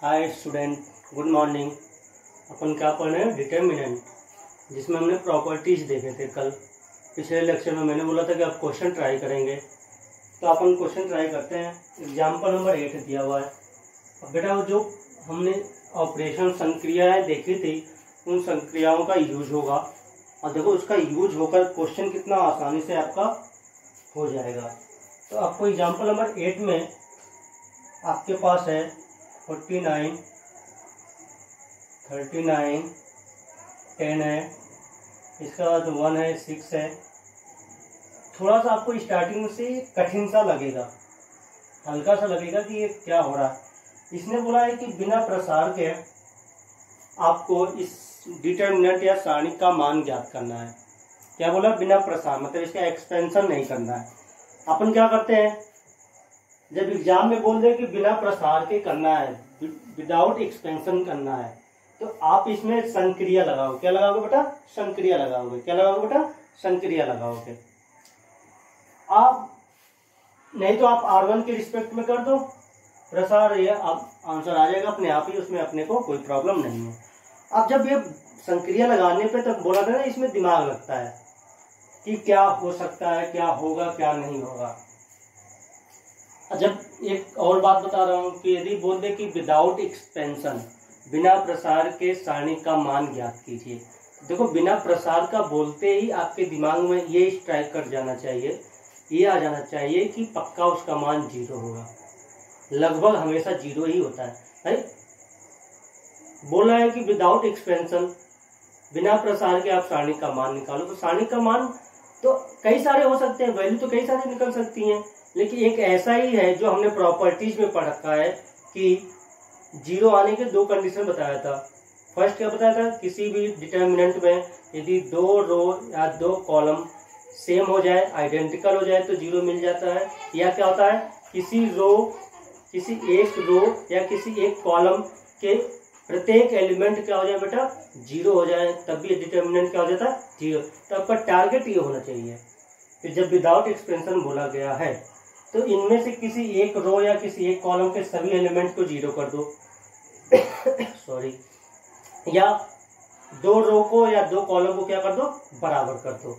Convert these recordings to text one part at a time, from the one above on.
हाय student, good morning. अपन क्या पढ़ रहे हैं? डिटर्मिनेंट, जिसमें हमने प्रॉपर्टीज देखे थे कल। पिछले लेक्चर में मैंने बोला था कि आप क्वेश्चन ट्राई करेंगे, तो अपन क्वेश्चन ट्राई करते हैं। एग्जाम्पल नंबर 8 दिया हुआ है। अब बेटा, वो जो हमने ऑपरेशन संक्रियाएं देखी थी, उन संक्रियाओं का यूज होगा। और देखो, उसका यूज होकर क्वेश्चन कितना आसानी से आपका हो जाएगा। तो आपको एग्जाम्पल नंबर 8 में आपके पास है 49, 39, 10 है, इसका बाद 1 है, 6 है। थोड़ा सा आपको स्टार्टिंग से कठिन सा लगेगा, हल्का सा लगेगा कि ये क्या हो रहा है। इसने बोला है कि बिना प्रसार के आपको इस डिटर्मिनेंट या सारणी का मान ज्ञात करना है। क्या बोला? बिना प्रसार, मतलब इसका एक्सपेंशन नहीं करना है। अपन क्या करते हैं, जब एग्जाम में बोल दे कि बिना प्रसार के करना है, विदाउट एक्सपेंशन करना है, तो आप इसमें संक्रिया लगाओ। क्या लगाओगे बेटा? संक्रिया लगाओगे। क्या लगाओगे बेटा? संक्रिया लगाओगे। आप नहीं तो आप R1 के रिस्पेक्ट में कर दो प्रसार, ये आप आंसर आ जाएगा अपने आप ही, उसमें अपने को कोई प्रॉब्लम नहीं है। अब जब ये संक्रिया लगाने पे तब बोला था ना, इसमें दिमाग लगता है कि क्या हो सकता है, क्या होगा, क्या नहीं होगा। जब एक और बात बता रहा हूं कि यदि बोल दे कि विदाउट एक्सपेंशन, बिना प्रसार के सारणी का मान ज्ञात कीजिए। देखो, बिना प्रसार का बोलते ही आपके दिमाग में ये स्ट्राइक कर जाना चाहिए, ये आ जाना चाहिए कि पक्का उसका मान 0 होगा। लगभग हमेशा 0 ही होता है। बोला है कि विदाउट एक्सपेंशन, बिना प्रसार के आप सारणी का मान निकालो। तो सारणी का मान तो कई सारे हो सकते हैं, वैल्यू तो कई सारी निकल सकती हैं, लेकिन एक ऐसा ही है जो हमने प्रॉपर्टीज में पढ़ रखा है कि 0 आने के 2 कंडीशन बताया था। फर्स्ट क्या बताया था? किसी भी डिटर्मिनेंट में यदि 2 रो या 2 कॉलम सेम हो जाए, आइडेंटिकल हो जाए, तो 0 मिल जाता है। या क्या होता है, किसी एक रो या किसी एक कॉलम के प्रत्येक एलिमेंट क्या हो जाए बेटा? 0 हो जाए, तब भी डिटर्मिनेंट क्या हो जाता है? 0। तो आपका टारगेट ये होना चाहिए कि जब विदाउट एक्सपेंशन बोला गया है तो इनमें से किसी एक रो या किसी एक कॉलम के सभी एलिमेंट को 0 कर दो सॉरी, या 2 रो को या 2 कॉलम को क्या कर दो? बराबर कर दो।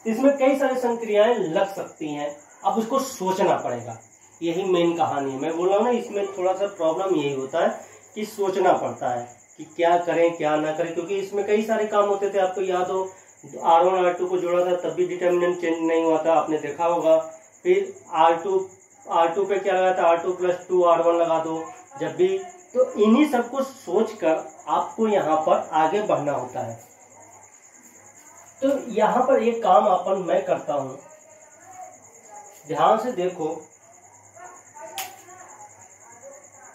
इसमें कई सारी संक्रियाएं लग सकती हैं, अब उसको सोचना पड़ेगा। यही मेन कहानी है। मैं बोल रहा हूँ ना, इसमें थोड़ा सा प्रॉब्लम यही होता है कि सोचना पड़ता है कि क्या करें क्या ना करें, क्योंकि इसमें कई सारे काम होते थे। आपको याद हो, R1 R2 को जोड़ा था तब भी डिटर्मिनेंट चेंज नहीं हुआ था, आपने देखा होगा। फिर R2 पे क्या लगा था? R2 + 2 R1 लगा दो जब भी। तो इन्हीं सबको सोचकर आपको यहाँ पर आगे बढ़ना होता है। तो यहाँ पर एक काम मैं करता हूँ, ध्यान से देखो।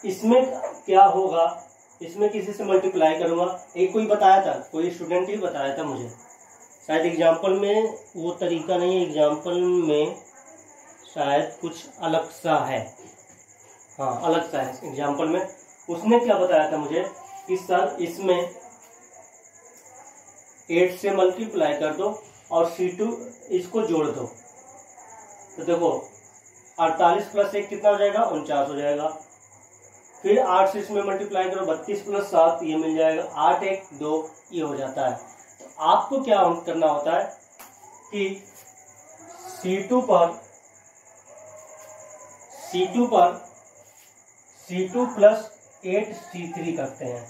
इसमें क्या होगा, इसमें किसी से मल्टीप्लाई करूंगा। एक कोई बताया था, कोई स्टूडेंट ही बताया था मुझे, शायद एग्जाम्पल में वो तरीका नहीं है, एग्जाम्पल में शायद कुछ अलग सा है। हाँ, अलग सा है एग्जाम्पल में। उसने क्या बताया था मुझे कि सर इसमें 8 से मल्टीप्लाई कर दो और C2 इसको जोड़ दो। तो देखो, 48 + 1 कितना हो जाएगा? 49 हो जाएगा। फिर 8 से इसमें मल्टीप्लाई करो, 32 + 7 ये मिल जाएगा, 8 1 2 ये हो जाता है। तो आपको क्या करना होता है कि C2 पर C2 + 8 C3 करते हैं।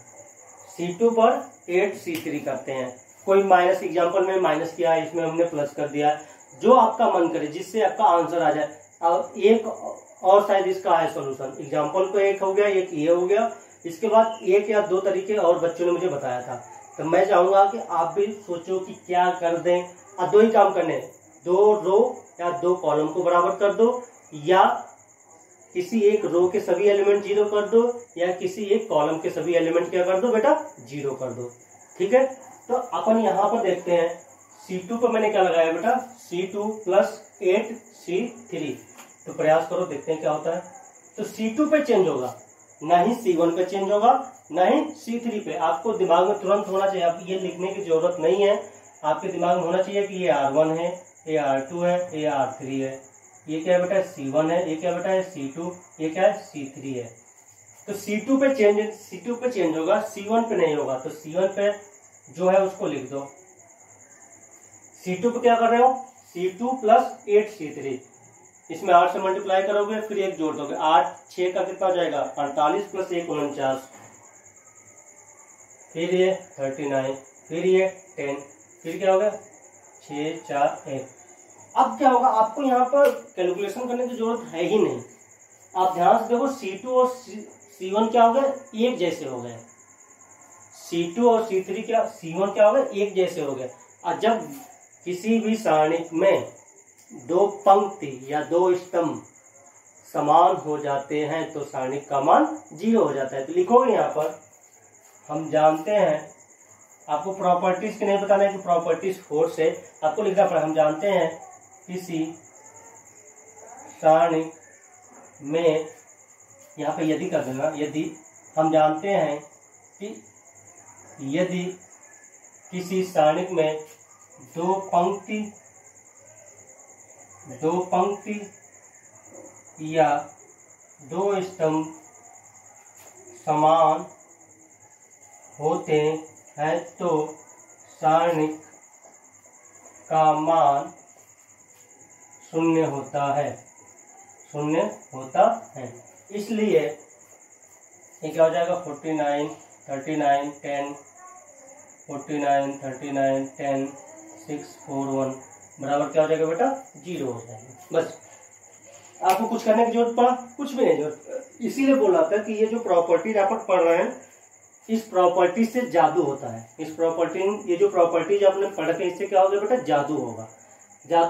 C2 पर 8 C3 करते हैं। कोई माइनस, एग्जाम्पल में माइनस किया है, इसमें हमने प्लस कर दिया है। जो आपका मन करे, जिससे आपका आंसर आ जाए। अब एक और शायद इसका है सोल्यूशन। एग्जाम्पल तो एक हो गया, एक ये हो गया। इसके बाद 1 या 2 तरीके और बच्चों ने मुझे बताया था। तो मैं चाहूंगा कि आप भी सोचो कि क्या कर दें। और 2 ही काम करने, 2 रो या 2 कॉलम को बराबर कर दो, या किसी एक रो के सभी एलिमेंट 0 कर दो, या किसी एक कॉलम के सभी एलिमेंट क्या कर दो बेटा? 0 कर दो। ठीक है, तो अपन यहाँ पर देखते हैं। C2 पर मैंने क्या लगाया बेटा? C2 + 8 C3। तो प्रयास करो, देखते हैं क्या होता है। तो C2 पे चेंज होगा, ना ही C1 पे चेंज होगा, ना ही C3 पे। आपको दिमाग में तुरंत होना चाहिए, आप ये लिखने की जरूरत नहीं है। आपके दिमाग में होना चाहिए कि ये R1 है, ये R2 है, ये R3 है। ये क्या है बेटा? C1 है। ये क्या बेटा है? C2। ये क्या है? C3 है। तो C2 पे चेंज होगा, C1 पे नहीं होगा। तो C1 पे जो है उसको लिख दो। C2 पे क्या कर रहे हो, C2 प्लस 8C3, इसमें 8 से मल्टीप्लाई करोगे फिर 1 जोड़ दोगे, 8 6 का कितना हो जाएगा 48 प्लस 1 49, फिर ये 39, फिर ये 10, फिर क्या होगा 6 4 1। अब क्या होगा, आपको यहाँ पर कैलकुलेशन करने की जरूरत है ही नहीं। आप ध्यान से देखो, C2 और C1 क्या हो गए, एक जैसे हो गए। C2 और C3 क्या, C1 क्या हो गए, एक जैसे हो गए। और जब किसी भी सारणिक में दो पंक्ति या दो स्तंभ समान हो जाते हैं तो सारणिक का मान 0 हो जाता है। तो लिखोगे यहाँ पर, हम जानते हैं, आपको प्रॉपर्टीज के नहीं बताना है कि प्रॉपर्टीज 4 से आपको लिखना पड़ेगा। हम जानते हैं किसी सारणिक में, यहाँ पे यदि कर देना, यदि हम जानते हैं कि यदि किसी सारणिक में दो पंक्ति या दो स्तंभ समान होते हैं तो सारणिक का मान 0 होता है। इसलिए ये क्या हो जाएगा 49 39 10, 49 39 10 6 4 1 बराबर क्या हो जाएगा बेटा 0 हो जाएगा। बस आपको कुछ करने की जरूरत पड़ा, कुछ भी नहीं जरूरत। इसीलिए बोला था कि ये जो प्रॉपर्टी आप पढ़ रहे हैं, इस प्रॉपर्टी से जादू होता है। ये जो प्रॉपर्टीज आपने पढ़ के, इससे क्या होगा बेटा, जादू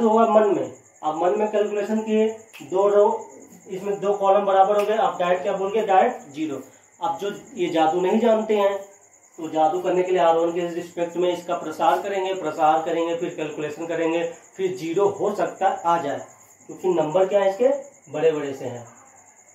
होगा मन में। आप मन में कैलकुलेशन किए, 2 रो, इसमें 2 कॉलम बराबर हो गए, आप डायरेक्ट क्या बोल गए, डायरेक्ट 0। अब जो ये जादू नहीं जानते हैं, तो जादू करने के लिए R1 के रिस्पेक्ट में इसका प्रसार करेंगे, फिर कैलकुलेशन करेंगे, फिर 0 हो सकता आ जाए, क्योंकि नंबर क्या है इसके बड़े बड़े से हैं।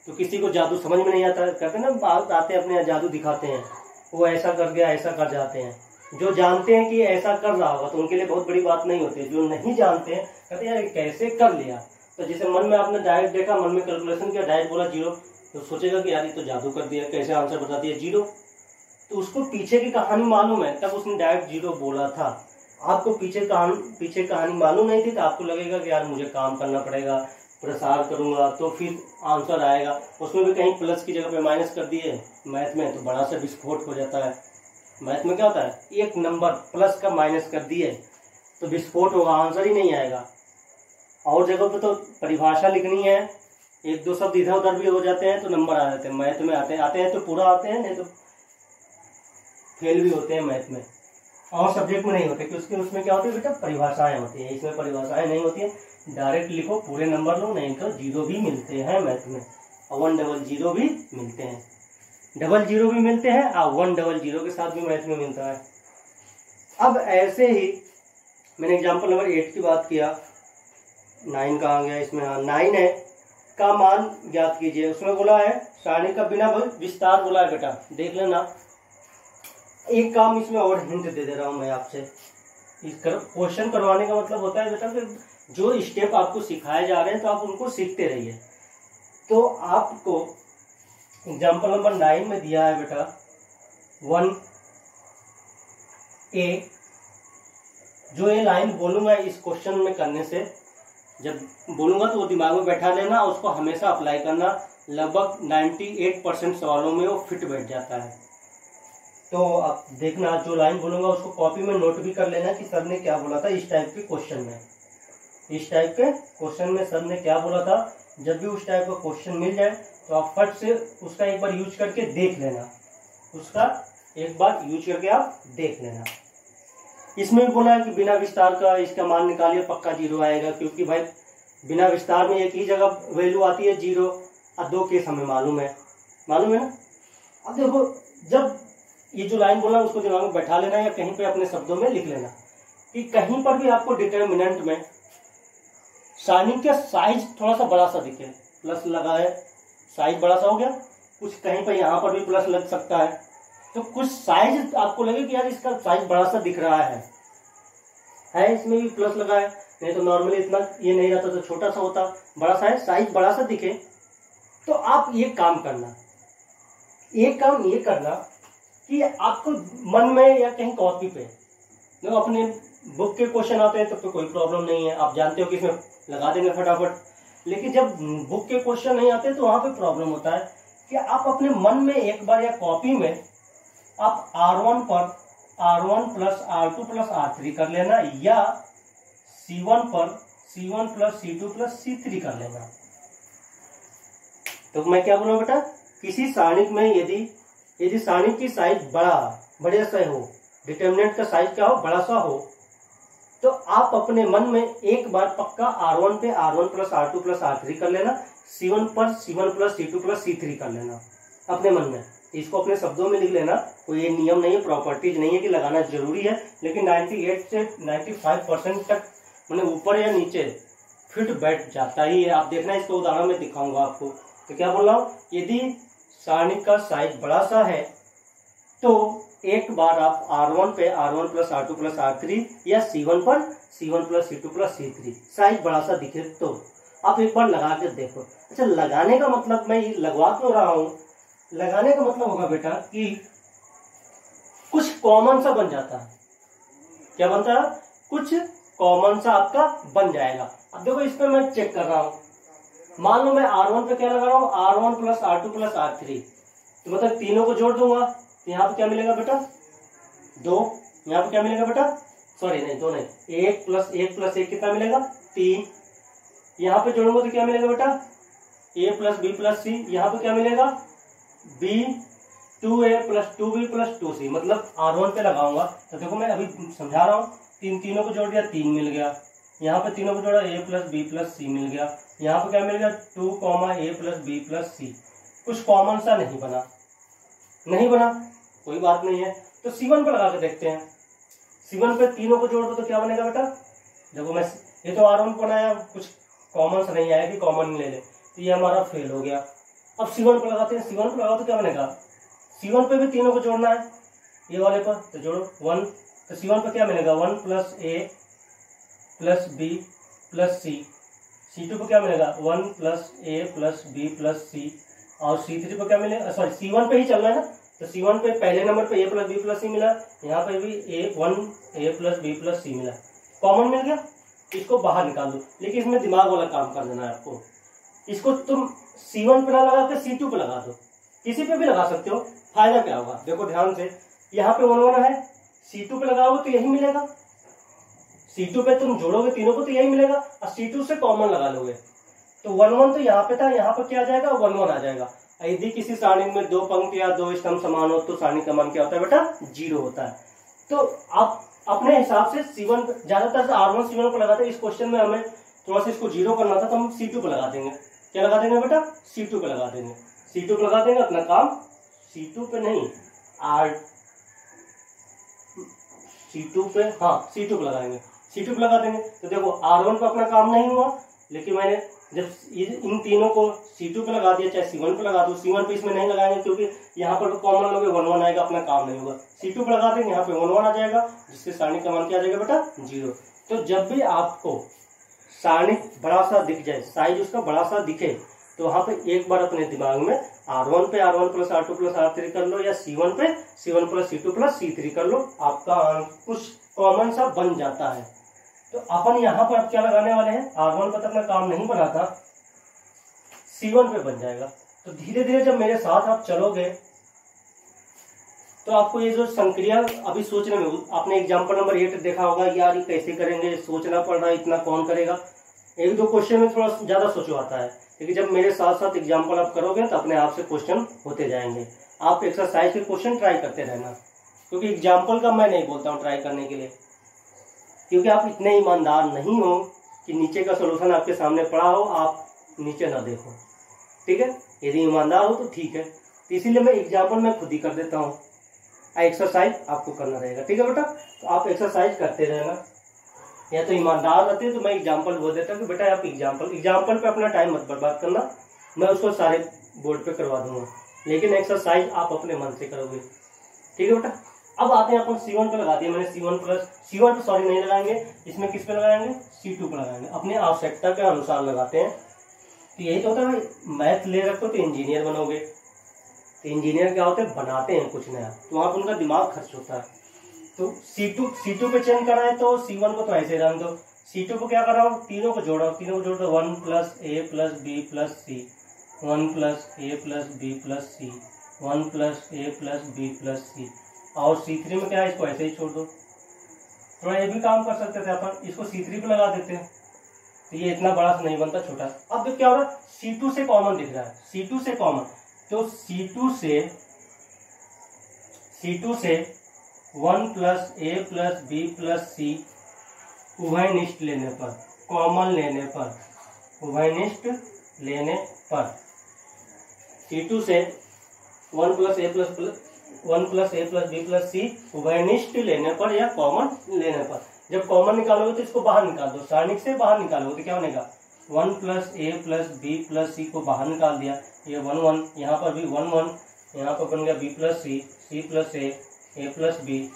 तो किसी को जादू समझ में नहीं आता, कहते हैं ना, बात आते हैं अपने जादू दिखाते हैं, वो ऐसा कर गया, ऐसा कर जाते हैं। जो जानते हैं कि ऐसा कर रहा होगा तो उनके लिए बहुत बड़ी बात नहीं होती है। जो नहीं जानते हैं कहते हैं यार कैसे कर लिया। तो जैसे मन में आपने डायरेक्ट देखा, मन में कैलकुलेशन किया, डायरेक्ट बोला 0, तो सोचेगा कि यार ये तो जादू कर दिया, कैसे आंसर बता दिया 0। तो उसको पीछे की कहानी मालूम है, तब उसने डायरेक्ट 0 बोला था। आपको पीछे कहानी मालूम नहीं थी, तो आपको लगेगा कि यार मुझे काम करना पड़ेगा, प्रसार करूंगा तो फिर आंसर आएगा। उसमें भी कहीं प्लस की जगह पे माइनस कर दिए मैथ में, तो बड़ा सा विस्फोट हो जाता है। मैथ में क्या होता है, एक नंबर प्लस का माइनस कर दिए तो विस्फोट होगा, आंसर ही नहीं आएगा। और जगह पे तो परिभाषा लिखनी है, 1-2 शब्द इधर उधर भी हो जाते हैं तो नंबर आ जाते हैं। मैथ में आते हैं तो पूरा आते हैं, नहीं तो फेल भी होते हैं मैथ में। और सब्जेक्ट में नहीं होते, क्योंकि उसमें क्या होती है बेटा, परिभाषाएं होती हैं। इसमें परिभाषाएं नहीं होती है, डायरेक्ट लिखो, पूरे नंबर लो, नहीं तो 0 भी मिलते हैं मैथ में, और 100 भी मिलते हैं, 00 भी मिलते हैं, और 100 के साथ भी मैथ में मिलता है। अब ऐसे ही मैंने एग्जाम्पल नंबर 8 की बात किया, 9 कहाँ गया इसमें, हाँ 9 है, का मान ज्ञात कीजिए। उसमें बोला है सारणी का बिना विस्तार बोला है बेटा, देख लेना। एक काम इसमें और हिंट दे दे रहा हूं मैं आपसे, इस क्वेश्चन करवाने का मतलब होता है बेटा कि जो स्टेप आपको सिखाए जा रहे हैं तो आप उनको सीखते रहिए। तो आपको एग्जाम्पल नंबर 9 में दिया है बेटा 1A। जो ये लाइन बोलूंगा इस क्वेश्चन में करने से, जब बोलूंगा तो वो दिमाग में बैठा लेना, उसको हमेशा अप्लाई करना। लगभग 98% सवालों में वो फिट बैठ जाता है। तो आप देखना, जो लाइन बोलूंगा उसको कॉपी में नोट भी कर लेना कि सर ने क्या बोला था इस टाइप के क्वेश्चन में। इस टाइप के क्वेश्चन में सर ने क्या बोला था। जब भी उस टाइप का क्वेश्चन मिल जाए तो आप फट से उसका एक बार यूज करके देख लेना, इसमें भी बोला है कि बिना विस्तार का इसका मान निकालिए, पक्का 0 आएगा, क्योंकि भाई बिना विस्तार में एक ही जगह वैल्यू आती है 0, और 2 केस हमें मालूम है ना। अब देखो, जब ये जो लाइन बोला उसको दिमाग में बैठा लेना, या कहीं पे अपने शब्दों में लिख लेना कि कहीं पर भी आपको डिटर्मिनेंट में सारणी का साइज थोड़ा सा बड़ा सा दिखे, प्लस लगा है, साइज बड़ा सा हो गया, कुछ कहीं पर यहाँ पर भी प्लस लग सकता है, तो कुछ साइज आपको लगे कि यार इसका साइज बड़ा सा दिख रहा है, इसमें भी प्लस लगा है, नहीं तो नॉर्मली इतना ये नहीं रहता तो छोटा सा होता, बड़ा सा है, साइज बड़ा सा दिखे, तो आप ये काम करना, एक काम ये करना कि आपको मन में या कहीं कॉपी पे जो अपने बुक के क्वेश्चन आते हैं तब तो कोई प्रॉब्लम नहीं है, आप जानते हो कि इसमें लगा देंगे फटाफट। लेकिन जब बुक के क्वेश्चन नहीं आते तो वहां पे प्रॉब्लम होता है कि आप अपने मन में एक बार या कॉपी में आप R1 पर R1 plus R2 plus R3 कर लेना, या C1 पर C1 plus C2 plus C3 कर लेना। तो मैं क्या बोलूँ बेटा, किसी सारणिक में यदि सारणिक की साइज बड़े सा हो, डिटर्मिनेंट का साइज क्या हो, बड़ा सा हो, तो आप अपने मन में एक बार पक्का R1 पे R1 plus R2 plus R3 कर लेना, C1 पर C1 plus C2 plus C3 कर लेना अपने मन में। इसको अपने शब्दों में लिख लेना, कोई ये नियम नहीं है, प्रॉपर्टीज नहीं है कि लगाना जरूरी है, लेकिन 98 से 95% तक मैंने ऊपर या नीचे फिट बैठ जाता ही है। आप देखना, इसको उदाहरण में दिखाऊंगा आपको। तो क्या बोल रहा हूँ, यदि सारणिक का साइज बड़ा सा है तो एक बार आप R1 पे R1 plus R2 plus R3 या C1 पर C1 plus C2 plus C3 size बड़ा सा दिखे तो आप एक बार लगा के देखो। अच्छा, लगाने का मतलब मैं लगवा क्यों रहा हूं, लगाने का मतलब होगा बेटा कि कुछ कॉमन सा बन जाता है। क्या बनता है, कुछ कॉमन सा आपका बन जाएगा। अब देखो इस पे मैं चेक कर रहा हूं, मान लो मैं R1 पे क्या लगा रहा हूं, R1 plus R2 plus R3, तो मतलब तीनों को जोड़ दूंगा तो यहाँ पे क्या मिलेगा बेटा, 2। यहाँ पे क्या मिलेगा बेटा, सॉरी नहीं 2 नहीं, 1 प्लस 1 प्लस 1 कितना मिलेगा, 3। यहाँ पे जोड़ूंगा तो क्या मिलेगा बेटा, A plus B plus C। यहाँ पे क्या मिलेगा, B 2A plus 2B plus 2C। मतलब R1 पे लगाऊंगा तो देखो मैं अभी समझा रहा हूँ, तीनों को जोड़ दिया, 3 मिल गया। यहाँ पे तीनों को जोड़ा, A plus B plus C मिल गया। यहाँ पे क्या मिल गया, 2, A plus B plus C। कुछ कॉमन सा नहीं बना, कोई बात नहीं है। तो C1 पे लगा के देखते हैं। C1 पे तीनों को जोड़ दो तो क्या बनेगा बेटा, देखो मैं ये तो R1 बनाया, कुछ कॉमन सा नहीं आया कि कॉमन ले ले, तो ये हमारा फेल हो गया। अब C1 पे लगाते हैं, C1 पे लगाओ तो क्या बनेगा, C1 पे भी तीनों को जोड़ना है, ये वाले पर तो जोड़ो 1, तो C1 पे क्या मिलेगा, 1 plus A plus B plus C। C2 पे क्या मिलेगा, 1 plus A plus B plus C। और C3 पे क्या मिलेगा, सॉरी C1 पे ही चलना है ना, तो C1 पे पहले नंबर पे A plus B plus C मिला, यहाँ पे भी A plus B plus C मिला, कॉमन मिल गया। इसको बाहर निकाल दो, लेकिन इसमें दिमाग वाला काम कर देना है आपको। इसको तुम C1 पे ना लगा के C2 पे लगा दो, किसी पे भी लगा सकते हो। फायदा क्या होगा, देखो ध्यान से, यहाँ पे 1 1 है, C2 पे लगाओगे तो यही मिलेगा। C2 पे तुम जोड़ोगे तीनों को तो यही मिलेगा, और C2 से कॉमन लगा लोगे तो 1 1 तो यहाँ पे था, यहाँ पे क्या आ जाएगा, 1 1 आ जाएगा। यदि किसी सारणी में 2 पंक्ति या 2 स्तंभ समान हो तो सारणी का मान क्या होता है बेटा, 0 होता है। तो आप अपने हिसाब से C1 ज्यादातर से R1 C1 को लगाते हैं। इस क्वेश्चन में हमें थोड़ा सा इसको 0 करना था तो हम C2 पे लगा देंगे। क्या लगा देंगे बेटा, C2 पे लगा देंगे। C2 पे लगा देंगे, अपना काम C2 पे नहीं C2 पे, हाँ C2 पे लगाएंगे, C2 पे लगा देंगे। तो देखो R1 पे अपना काम नहीं हुआ, लेकिन मैंने जब इन तीनों को C2 पे लगा दिया, चाहे C1 पे लगा दो, C1 पे इसमें नहीं लगाएंगे क्योंकि यहाँ पर कॉमन लोगे 1 1 आएगा, अपना काम नहीं होगा। C2 पे लगा देंगे, यहाँ पे 1 1 आ जाएगा, जिससे सारणी का मान क्या आ जाएगा बेटा, 0। तो जब भी आपको सारणी बड़ा सा दिख जाए, साइज उसका बड़ा सा दिखे, तो वहां पे एक बार अपने दिमाग में R1 पे R1 plus R2 plus R3 कर लो, या C1 पे C1 plus C2 plus C3 कर लो, आपका कुछ कॉमन सा बन जाता है। तो अपन यहाँ पर क्या लगाने वाले हैं, R1 पर अपना काम नहीं बना था, C1 पे बन जाएगा। तो धीरे धीरे जब मेरे साथ आप चलोगे तो आपको ये जो संक्रिया अभी सोचने में, आपने एग्जाम्पल नंबर 8 देखा होगा, यार ये कैसे करेंगे, सोचना पड़ रहा है, इतना कौन करेगा। 1-2 क्वेश्चन में थोड़ा ज्यादा सोचो आता है, लेकिन जब मेरे साथ साथ एग्जाम्पल आप करोगे तो अपने आप से क्वेश्चन होते जाएंगे। आप एक्सरसाइज के क्वेश्चन ट्राई करते रहना, क्योंकि एग्जाम्पल का मैं नहीं बोलता हूँ ट्राई करने के लिए, क्योंकि आप इतने ईमानदार नहीं हो कि नीचे का सोल्यूशन आपके सामने पड़ा हो, आप नीचे ना देखो, ठीक है। यदि ईमानदार हो तो ठीक है, तो इसीलिए मैं एग्जाम्पल में खुद ही कर देता हूँ, एक्सरसाइज आपको करना रहेगा, ठीक है बेटा। तो आप एक्सरसाइज करते रहना, या तो ईमानदार रहते हैं तो मैं एग्जाम्पल बोल देता हूँ कि बेटा आप एग्जाम्पल पे अपना टाइम मत बर्बाद करना, मैं उसको सारे बोर्ड पे करवा दूंगा, लेकिन एक्सरसाइज आप अपने मन से करोगे, ठीक है बेटा। अब आते हैं अपन C1 पे लगा दिया मैंने, C1 पे सॉरी नहीं लगाएंगे, इसमें किस पे लगाएंगे, C2 पे लगाएंगे, अपनी आवश्यकता के अनुसार लगाते हैं। तो यही तो होता है भाई, मैथ ले रखो तो इंजीनियर बनोगे, तो इंजीनियर क्या होते हैं, बनाते हैं कुछ नया, तो वहाँ पर उनका दिमाग खर्च होता है। तो C2 पे चेंज करा है तो C1 को तो ऐसे रहने दो, C2 को क्या कर रहा हूँ, तीनों को जोड़ 1 plus A plus B plus C, 1 plus A plus B plus C, 1 plus A plus B plus C, और C3 में क्या है, इसको ऐसे ही छोड़ दो। थोड़ा ये भी काम कर सकते थे अपन, इसको C3 पे लगा देते हैं, तो ये इतना बड़ा नहीं बनता, छोटा। अब क्या हो रहा है, C2 से कॉमन दिख रहा है, C2 से कॉमन, तो C2 से 1 plus A plus B plus C उभयनिष्ठ लेने पर, कॉमन लेने पर, उभयनिष्ठ लेने पर, C2 से 1 plus A plus B plus C उभयनिष्ठ लेने पर या कॉमन लेने पर। जब कॉमन निकालोगे तो इसको बाहर निकाल दो, सारणिक से बाहर निकालोगे तो क्या बनेगा, 1 plus A plus B plus C को बाहर निकाल दिया, ये 1 1, यहाँ पर भी 1 1, यहाँ पर बन गया B plus C plus A plus B।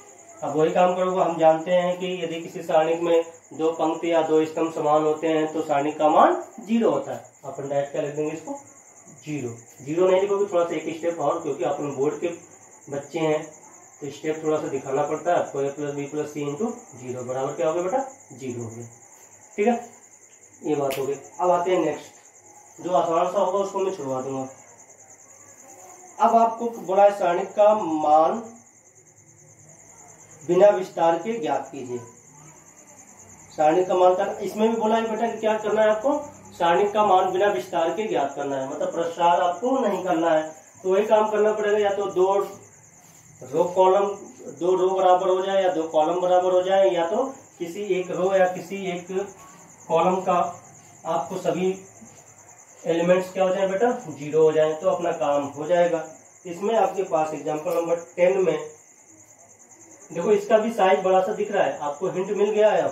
अब वही काम करोगे, हम जानते हैं कि यदि किसी सारणिक में दो पंक्ति या दो स्तंभ समान होते हैं तो सारणिक का मान 0 होता है। अपन डायरेक्ट क्या लिख देंगे, इसको 0 नहीं लिखोगे, थोड़ा सा एक स्टेप और, क्योंकि अपन बोर्ड के बच्चे हैं तो स्टेप थोड़ा सा दिखाना पड़ता है आपको। A plus B plus C into 0 बराबर क्या हो गया बेटा, 0 हो गया। ठीक है, ये बात हो गई। अब आते हैं नेक्स्ट, जो आसान सा होगा उसको मैं छुड़वा दूंगा। अब आपको बोला है सारणिक का मान बिना विस्तार के ज्ञात कीजिए। सारणिक का मान करना, इसमें भी बोला है बेटा कि क्या करना है आपको, सारणिक का मान बिना विस्तार के ज्ञात करना है, मतलब प्रसार आपको नहीं करना है। तो वही काम करना पड़ेगा, या तो दो रो बराबर हो जाए या दो कॉलम बराबर हो जाए, या तो किसी एक रो या किसी एक कॉलम का आपको सभी एलिमेंट्स क्या हो जाए बेटा, 0 हो जाए, तो अपना काम हो जाएगा। इसमें आपके पास एग्जांपल नंबर 10 में देखो, इसका भी साइज बड़ा सा दिख रहा है, आपको हिंट मिल गया है।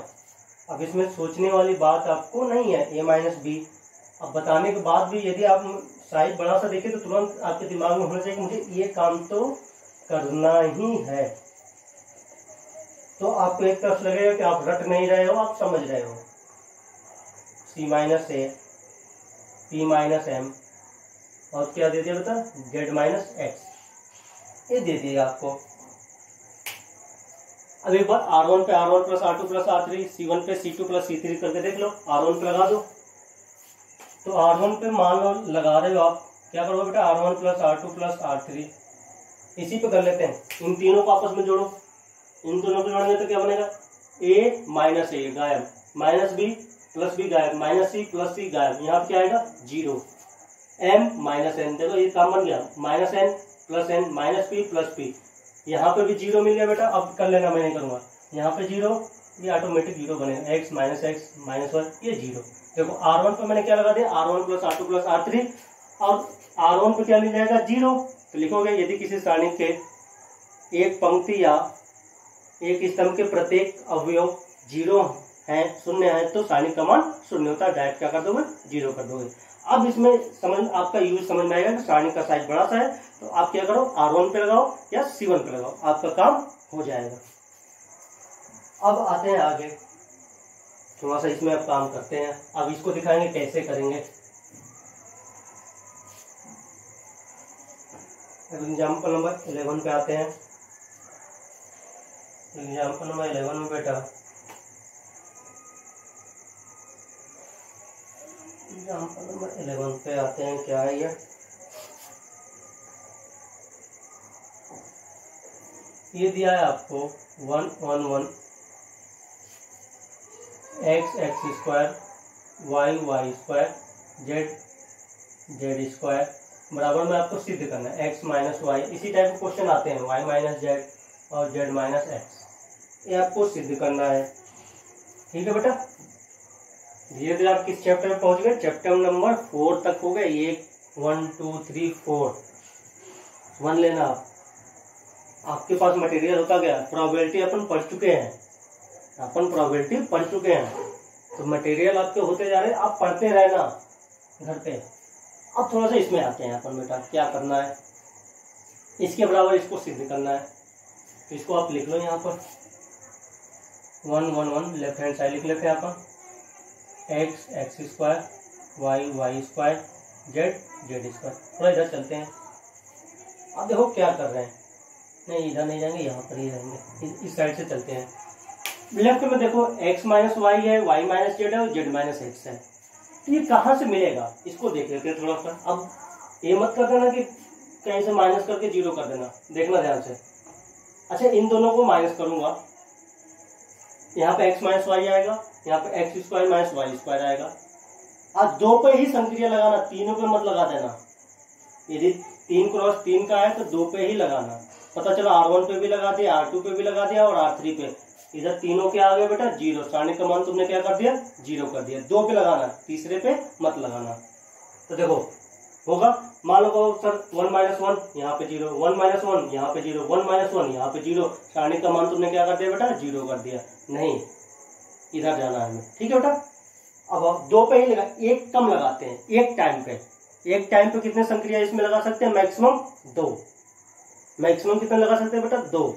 अब इसमें सोचने वाली बात आपको नहीं है, A माइनस B। अब बताने के बाद भी यदि आप साइज बड़ा सा देखें तो तुरंत आपके दिमाग में होना चाहिए कि मुझे ये काम तो करना ही है। तो आपको एक तरफ लगेगा कि आप रट नहीं रहे हो, आप समझ रहे हो। C minus A, P minus M, और क्या दे दिया बेटा, Z माइनस X, ये दे दिया आपको। अब एक बार R1 पे R1 plus R2 plus R3, C1 पे C2 प्लस C3 करके देख लो। R1 पे लगा दो, तो R1 पे मान लो लगा रहे हो आप, क्या करोगे बेटा, R1 plus R2 plus R3, इसी पे कर लेते हैं। इन तीनों को आपस में जोड़ो, इन दोनों को जोड़ेंगे तो क्या बनेगा, A माइनस A गायब, माइनस B प्लस B गायब, माइनस C प्लस C गायब, यहाँ पे क्या आएगा 0, M माइनस N, देखो ये काम बन गया, minus N plus N minus P plus P, यहाँ पे भी 0 मिल गया बेटा। अब कर लेना, मैं नहीं करूंगा, यहाँ पे 0, ये ऑटोमेटिक 0 बनेगा, x माइनस 1, ये 0। देखो R1 पे मैंने क्या लगा दिया, R1 plus R2 plus R3, और R1 पे क्या मिल जाएगा 0। तो लिखोगे, यदि किसी सारणी के एक पंक्ति या एक स्तंभ के प्रत्येक अवयव 0 है, 0 है, तो सारणी का मान 0 होता है। डायरेक्ट क्या कर दोगे, 0 कर दोगे। अब इसमें आपका यूज समझ में आएगा कि सारणी का साइज बड़ा सा है, तो आप क्या करो, R1 पे लगाओ या C1 पे लगाओ, आपका काम हो जाएगा। अब आते हैं आगे, थोड़ा सा इसमें अब काम करते हैं। अब इसको दिखाएंगे कैसे करेंगे। एग्जाम्पल नंबर 11 पे आते हैं। एग्जाम्पल नंबर 11 में बेटा, एग्जाम्पल नंबर 11 पे आते हैं, क्या है ये दिया है आपको 1 1 1 x x square, y y square, z z square बराबर में आपको सिद्ध करना है x माइनस वाई। इसी टाइप के क्वेश्चन आते हैं, y माइनस जेड और z माइनस एक्स, ये आपको सिद्ध करना है। ठीक है बेटा, धीरे धीरे आप किस चैप्टर में पहुंच गए, चैप्टर नंबर 4 तक हो गए। 1 2 3 4 1 लेना आप, आपके पास मटेरियल होता गया। प्रोबेबिलिटी अपन पढ़ चुके हैं, तो मटेरियल आपके होते जा रहे हैं, आप पढ़ते रहना घर पे। अब थोड़ा सा इसमें आते हैं अपन बेटा, क्या करना है, इसके बराबर इसको सिद्ध करना है। तो इसको आप लिख लो यहाँ पर 1 1 1, लेफ्ट हैंड साइड लिख लेते हैं अपन, x x square, y y square, z z square. थोड़ा इधर चलते हैं, अब देखो क्या कर रहे हैं, नहीं इधर नहीं जाएंगे, यहाँ पर ही रहेंगे, इस साइड से चलते हैं। लेफ्ट में देखो x माइनस वाई है, y माइनस जेड है और z माइनस एक्स है। तो ये कहाँ से मिलेगा इसको देख लेते हैं थोड़ा सा। अब ये मत कर देना कि कहीं से माइनस करके जीरो कर देना, देखना ध्यान से। अच्छा इन दोनों को माइनस करूंगा, यहाँ पे x माइनस वाई आएगा, यहाँ पे X square minus Y square आएगा। अब दो पे ही संक्रिया लगाना, तीनों पे मत लगा देना। यदि 3 क्रॉस 3 का है तो दो पे ही लगाना। पता चला R1 पे भी लगा दिया, R2 पे भी लगा दिया और R3 पे। इधर तीनों के आगे बेटा जीरो, सारणी का मान तुमने क्या कर दिया, जीरो कर दिया। दो पे लगाना, तीसरे पे मत लगाना। तो देखो होगा, मान लो सर 1 माइनस 1 यहाँ पे जीरो, 1 माइनस 1 यहाँ पे जीरो, 1 माइनस 1 यहाँ पे जीरो। सारणी का मान तुमने क्या कर दिया बेटा, जीरो कर दिया। नहीं, इधर जाना है हमें, ठीक है बेटा। अब दो पे ही लगा, एक कम लगाते हैं, एक टाइम पे। एक टाइम पे कितने संक्रिया इसमें लगा सकते हैं, मैक्सिमम 2। मैक्सिमम कितने लगा सकते हैं बेटा, 2।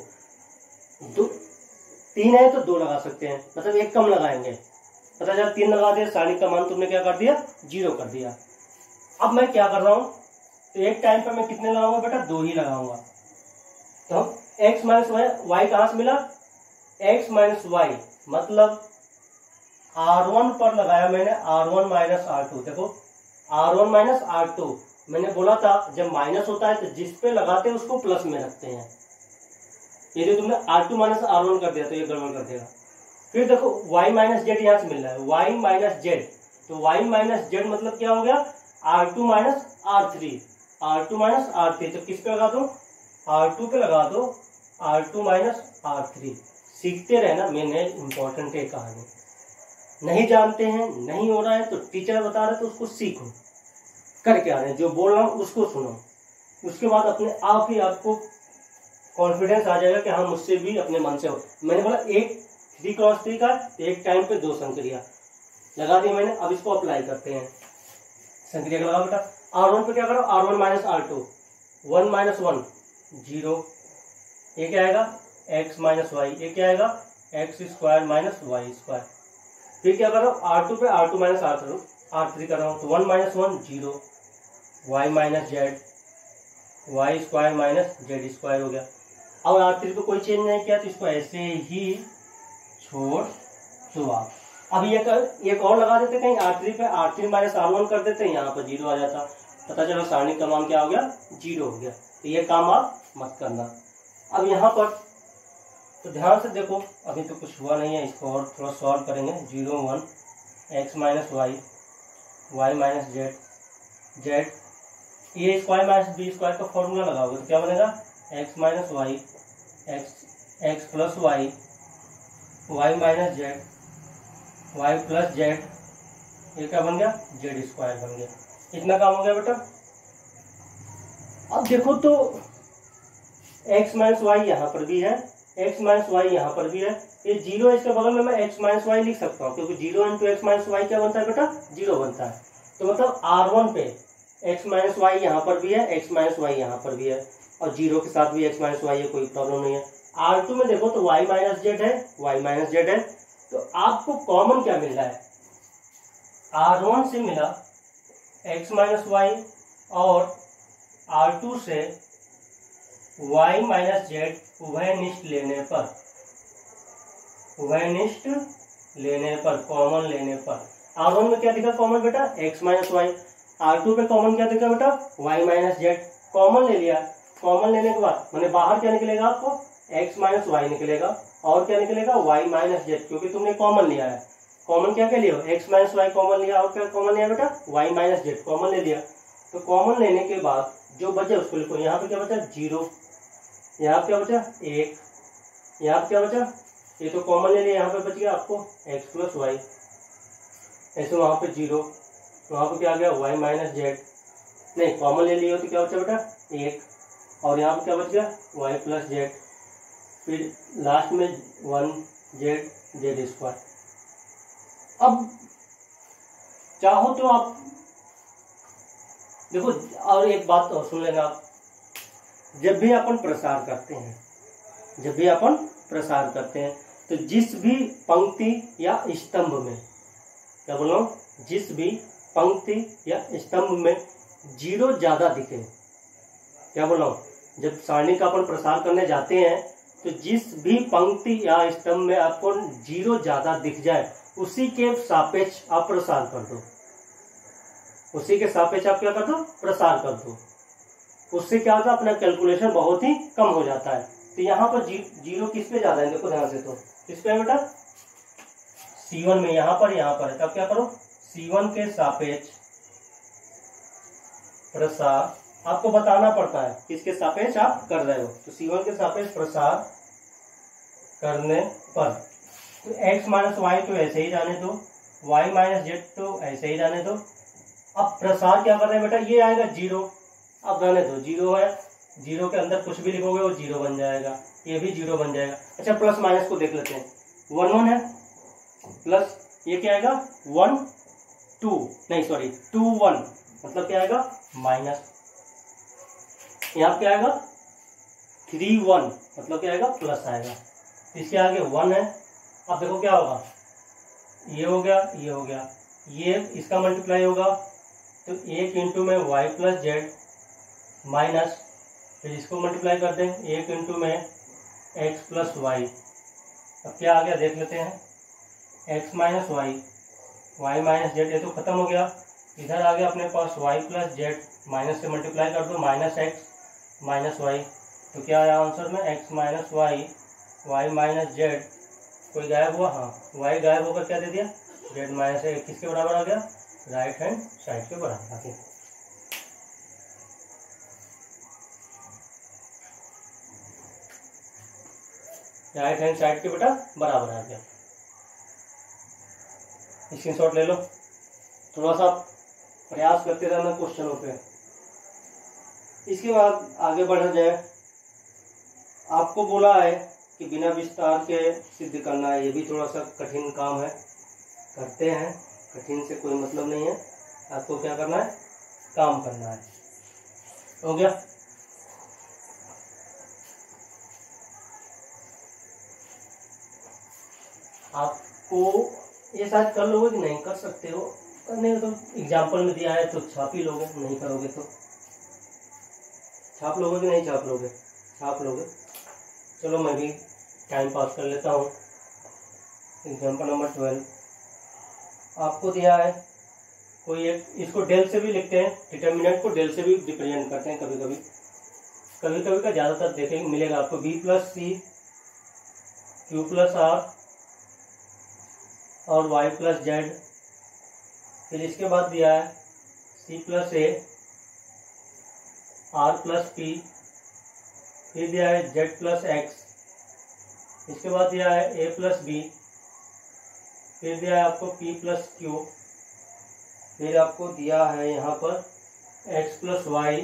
3 है तो 2 लगा सकते हैं, मतलब एक कम लगाएंगे। पता चला 3 लगा दिया, सारणी का मान तुमने क्या कर दिया, जीरो कर दिया। अब मैं क्या कर रहा हूं, तो एक टाइम पे मैं कितने लगाऊंगा बेटा, 2 ही लगाऊंगा। तो हम x माइनस वाई कहां से मिला, x माइनस वाई मतलब R1 पर लगाया मैंने, R1 माइनस R2। देखो R1 माइनस R2, मैंने बोला था जब माइनस होता है तो जिस पे लगाते हैं उसको प्लस में रखते हैं। यदि तुमने R2 माइनस R1 कर दिया तो ये गड़बड़ कर देगा। फिर देखो y माइनस जेड यहाँ से मिल रहा है, y माइनस जेड। तो y माइनस जेड मतलब क्या हो गया, R2 minus R3। R2 minus R3 तो किस पे लगा दो, R2 पे लगा दो, R2 माइनस R3। सीखते रहना, मैंने इंपॉर्टेंट है कहानी। नहीं जानते हैं, नहीं हो रहा है तो टीचर बता रहे तो उसको सीखो, करके आ रहे हैं, जो बोल रहा हूँ उसको सुनो। उसके बाद अपने आप ही आपको कॉन्फिडेंस आ जाएगा कि हाँ मुझसे भी अपने मन से हो। मैंने बोला एक 3 क्रॉस 3 का एक टाइम पे 2 संक्रिया लगा दी मैंने। अब इसको अप्लाई करते हैं, संक्रिया लगा बेटा। R1 पे क्या करो, R1 माइनस R2, 1 माइनस 1 0, ये क्या आएगा x माइनस वाई, ये क्या आएगा X square minus Y square. फिर क्या कर रहा हूँ, R2 पे R2 माइनस R3 कर रहा हूँ, तो 1 minus 1 0, y minus Z, Y square minus Z square हो गया। और R3 पे कोई चेंज नहीं किया तो इसको ऐसे ही छोड़ दो आप। अब एक और लगा देते, कहीं R3 पे R3 माइनस R1 कर देते हैं, यहाँ पर 0 आ जाता। पता चलो सारणी का मान क्या हो गया, 0 हो गया। तो ये काम आप मत करना। अब यहाँ पर तो ध्यान से देखो, अभी तो कुछ हुआ नहीं है, इसको और थोड़ा सॉल्व करेंगे। 0 1 x minus Y, Y minus Z, Z A square minus B square का फॉर्मूला लगाओगे तो क्या बनेगा, x minus Y, X plus Y, Y minus Z, Y plus Z, ये क्या बन गया, जेड स्क्वायर बन गया। इतना काम हो गया बेटा। अब देखो तो x माइनस वाई यहाँ पर भी है, x माइनस वाई यहाँ पर भी है, ये 0 है, इसके बगल में मैं x माइनस वाई लिख सकता हूँ, क्योंकि 0 इंटू एक्स माइनस वाई क्या बनता है बेटा, 0 बनता है। तो मतलब R1 पे x माइनस वाई यहाँ पर भी है, x माइनस वाई यहाँ पर भी है, और 0 के साथ भी x माइनस वाई है, कोई प्रॉब्लम नहीं है। R2 में देखो तो y माइनस जेड है, y माइनस जेड है, तो आपको कॉमन क्या मिल रहा है, R1 से मिला x माइनस वाई और R2 से y माइनस जेड उभयनिष्ठ लेने पर कॉमन लेने पर R1 में क्या दिखा कॉमन बेटा, x माइनस वाई। R2 पे कॉमन क्या दिखा बेटा, y माइनस जेड। कॉमन ले लिया, कॉमन लेने के बाद मैंने बाहर क्या निकलेगा आपको, x माइनस वाई निकलेगा, और क्या निकलेगा, y माइनस जेड, क्योंकि तुमने कॉमन लिया है। कॉमन क्या क्या लिया, x माइनस वाई कॉमन लिया, और क्या कॉमन लिया बेटा, y माइनस जेड कॉमन ले लिया। तो कॉमन लेने के बाद जो बचे उसको लिखो। यहाँ पे क्या बचा, 0, यहाँ पे क्या बचा 1, यहाँ पे क्या बचा, ये तो कॉमन ले लिया, यहाँ पे बच गया आपको x प्लस वाई, ऐसे वहां पे 0, वहां पे क्या आ गया, y माइनस जेड, नहीं कॉमन ले लिया तो क्या बचा बेटा 1, और यहाँ पे क्या बच गया, y प्लस जेड, फिर लास्ट में 1 जेड, जेड स्क्वायर। अब चाहो तो आप देखो, और एक बात और सुन लेना आप, जब भी अपन प्रसार करते हैं तो जिस भी पंक्ति या स्तंभ में, क्या बोल रहा हूं, जिस भी पंक्ति या स्तंभ में 0 ज्यादा दिखे, क्या बोल रहा हूं, जब सारणी का अपन प्रसार करने जाते हैं तो जिस भी पंक्ति या स्तंभ में आपको 0 ज्यादा दिख जाए उसी के सापेक्ष आप प्रसार कर दो, उसी के सापेक्ष आप क्या कर दो, प्रसार कर दो। उससे क्या होता है, अपना कैलकुलेशन बहुत ही कम हो जाता है। तो यहाँ पर 0 किस पे ज्यादा है, देखो ध्यान से, तो किस पे है बेटा, C1 में, यहाँ पर। तब क्या करो, C1 के सापेक्ष प्रसार आपको बताना पड़ता है किसके सापेक्ष आप कर रहे हो। तो C1 के सापेक्ष प्रसार करने पर तो x माइनस वाई तो ऐसे ही जाने दो, y माइनस जेड तो ऐसे ही जाने दो। अब प्रसार क्या कर रहे हैं बेटा, ये आएगा 0, अब रहने दो, 0 है, 0 के अंदर कुछ भी लिखोगे वो 0 बन जाएगा, ये भी 0 बन जाएगा। अच्छा प्लस माइनस को देख लेते हैं, 1 1 है, प्लस ये क्या आएगा 1 2 नहीं सॉरी 2 1, मतलब क्या आएगा माइनस, यहाँ क्या आएगा 3 1, मतलब क्या आएगा प्लस आएगा। इसके आगे 1 है। अब देखो क्या होगा, ये हो गया, ये हो गया, ये इसका मल्टीप्लाई होगा तो 1 इंटू में y प्लस जेड माइनस, फिर इसको मल्टीप्लाई कर दें 1 इंटू में x प्लस वाई। अब क्या आ गया देख लेते हैं, x minus Y, y minus Z, ये तो खत्म हो गया। इधर आ गया अपने पास y प्लस जेड, माइनस से मल्टीप्लाई कर दो, माइनस एक्स माइनस वाई, तो क्या आया आंसर में x minus Y, y minus Z, कोई गायब हुआ, हाँ y गायब होकर क्या दे दिया, जेड माइनस है, किसके बराबर आ गया, राइट हैंड साइड के बराबर आ गया। राइट हैंड साइड के बेटा बराबर आ गया। स्क्रीनशॉट ले लो, थोड़ा सा प्रयास करते रहना क्वेश्चनों पे। इसके बाद आगे बढ़ा जाए, आपको बोला है कि बिना विस्तार के सिद्ध करना है, ये भी थोड़ा सा कठिन काम है, करते हैं, कठिन से कोई मतलब नहीं है, आपको क्या करना है, काम करना है। हो गया, आपको ये शायद कर लोगे कि नहीं कर सकते हो, करने तो एग्जाम्पल में दिया है तो छाप ही लोगे, नहीं करोगे तो छाप लोगे कि नहीं छाप लोगे, छाप लोगे। चलो मैं भी टाइम पास कर लेता हूँ। एग्जाम्पल नंबर 12 आपको दिया है, कोई एक, इसको डेल से भी लिखते हैं, डिटर्मिनेंट को डेल से भी रिप्रेजेंट करते हैं कभी कभी का ज़्यादातर देखेंगे मिलेगा आपको, B plus C Q plus R और वाई प्लस जेड। फिर इसके बाद दिया है C plus A R plus P, फिर दिया है जेड प्लस एक्स, इसके बाद दिया है ए प्लस बी, फिर दिया है आपको पी प्लस क्यू, फिर आपको दिया है यहाँ पर एक्स प्लस वाई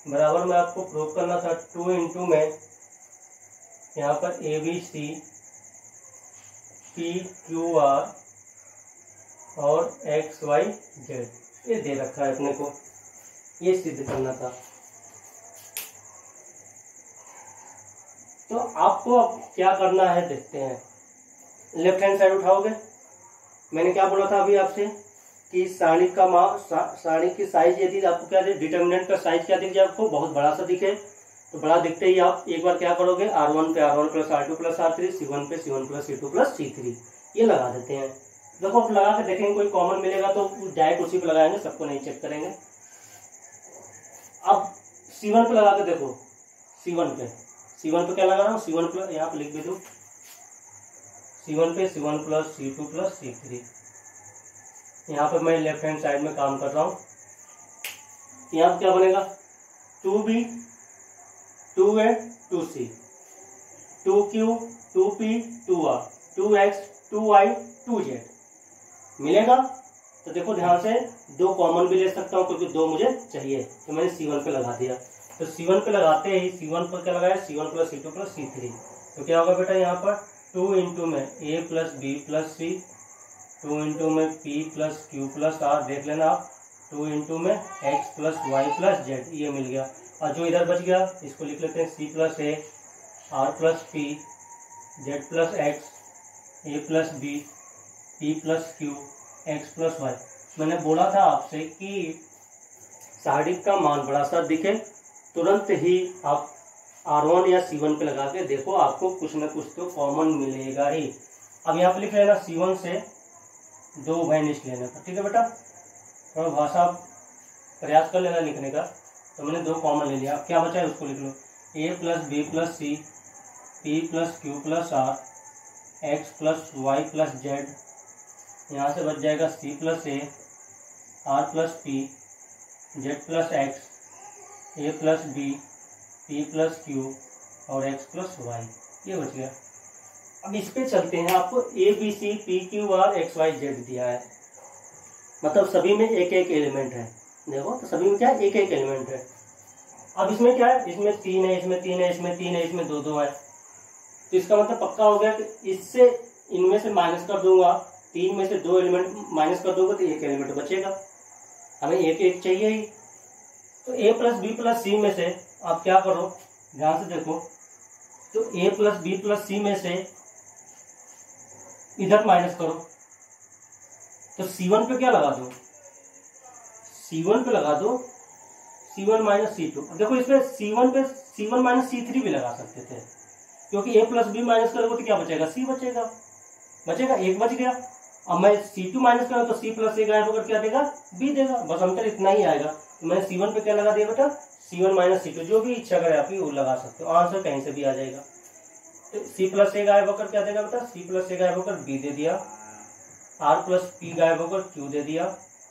बराबर में आपको प्रूव करना था 2 इंटू में यहाँ पर A B C P Q R और एक्स वाई जेड, ये दे रखा है अपने को, ये सिद्ध करना था। तो आपको अब क्या करना है देखते हैं। लेफ्ट हैंड साइड उठाओगे, मैंने क्या बोला था अभी आपसे कि सारणी का सारणी की साइज यदि आपको क्या दे, डिटर्मिनेंट का साइज क्या दिख जाए आपको, बहुत बड़ा सा दिखे, तो बड़ा दिखते ही आप एक बार क्या करोगे, R1 पे R1 plus R2 plus R3, C1 पे C1 plus C2 plus C3, ये लगा देते हैं। देखो आप लगा के देखेंगे कोई कॉमन मिलेगा तो डायरेक्ट उसी पे लगाएंगे, सबको नहीं चेक करेंगे। अब C1 पे लगा के देखो, C1 पे क्या लगा रहा हूँ, C1 पे यहाँ पे लिख भी दो, C1 पे C1 plus C2 plus C3। यहाँ पे मैं लेफ्ट हैंड साइड में काम कर रहा हूँ। यहाँ पे क्या बनेगा, 2B 2A 2C 2Q 2P 2R 2X 2Y 2Z मिलेगा। तो देखो ध्यान से, दो कॉमन भी ले सकता हूँ क्योंकि दो मुझे चाहिए, तो मैंने C1 पे लगा दिया। तो C1 पे लगाते ही C1 पर क्या लगाया, C1 plus C2 plus C3, तो क्या होगा बेटा यहाँ पर 2 इंटू में A plus B plus C, 2 into में P plus Q plus R, देख लेना आप, 2 इंटू में X plus Y plus Z, ये मिल गया। और जो इधर बच गया इसको लिख लेते हैं C plus A R plus P Z plus X A plus B P plus Q X plus Y। मैंने बोला था आपसे कि सारणी का मान बड़ा सा दिखे तुरंत ही आप R1 या C1 पे लगा के देखो, आपको कुछ ना कुछ तो कॉमन मिलेगा ही। अब यहाँ पे लिख लेना C1 से 2 उभयनिष्ठ लेने का, ठीक है बेटा। थोड़ा भाषा प्रयास कर लेना लिखने का। तो मैंने 2 कॉमन ले लिया, अब क्या बचा है उसको लिख लो। A plus B plus C, P plus Q plus R, X plus Y plus Z, यहाँ से बच जाएगा C plus A, R plus P, Z plus X, A plus B, P plus Q और X प्लस वाई, ये बच गया। अब इस पे चलते हैं। आपको A B C P Q R X Y Z दिया है, मतलब सभी में एक एक एलिमेंट है। देखो तो सभी में क्या है, एक एक एलिमेंट है। अब इसमें क्या है, इसमें 3 है, इसमें 3 है, इसमें 3 है, इसमें 2 है। तो इसका मतलब पक्का हो गया कि इससे इनमें से माइनस कर दूंगा, 3 में से 2 एलिमेंट माइनस कर दूंगा तो एक एलिमेंट बचेगा। हमें एक एक चाहिए ही। तो A प्लस बी प्लस सी में से आप क्या करो, ध्यान से देखो। तो A प्लस बी प्लस सी में से इधर माइनस करो, तो C1 पे क्या लगा दो, C1 पे लगा दो C1 माइनस C2। अब देखो इसमें C1 पे C1 माइनस C3 भी लगा सकते थे, क्योंकि A प्लस बी माइनस करोगे तो क्या बचेगा, C बचेगा, एक बच गया। अब मैं C2 माइनस करूँ तो C प्लस ए गायब होकर क्या देगा, B देगा। बस अंतर इतना ही आएगा। तो मैंने C1 पे क्या लगा दिया बेटा, C1 माइनस C2, जो भी इच्छा करे आपकी वो लगा सकते हो, आंसर कहीं से भी आ जाएगा। तो C प्लस ए गायब होकर क्या देगा बेटा, C प्लस ए गायब होकर B दे दिया, R प्लस P गायब होकर Q दे दिया,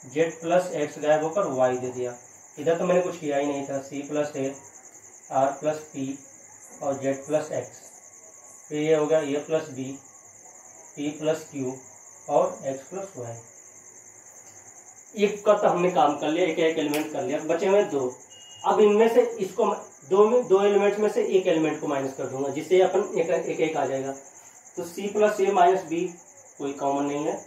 Z प्लस X गायब होकर Y दे दिया। इधर तो मैंने कुछ किया ही नहीं था, C plus A, R plus P और Z प्लस X। फिर ये हो गया A plus B, P plus Q और X प्लस Y। एक का तो हमने काम कर लिया, एक एक एलिमेंट कर लिया, बचे हुए 2। अब इनमें से इसको दो एलिमेंट्स में से एक एलिमेंट को माइनस कर दूंगा, जिससे अपन एक आ जाएगा। तो C plus A minus B कोई कॉमन नहीं है,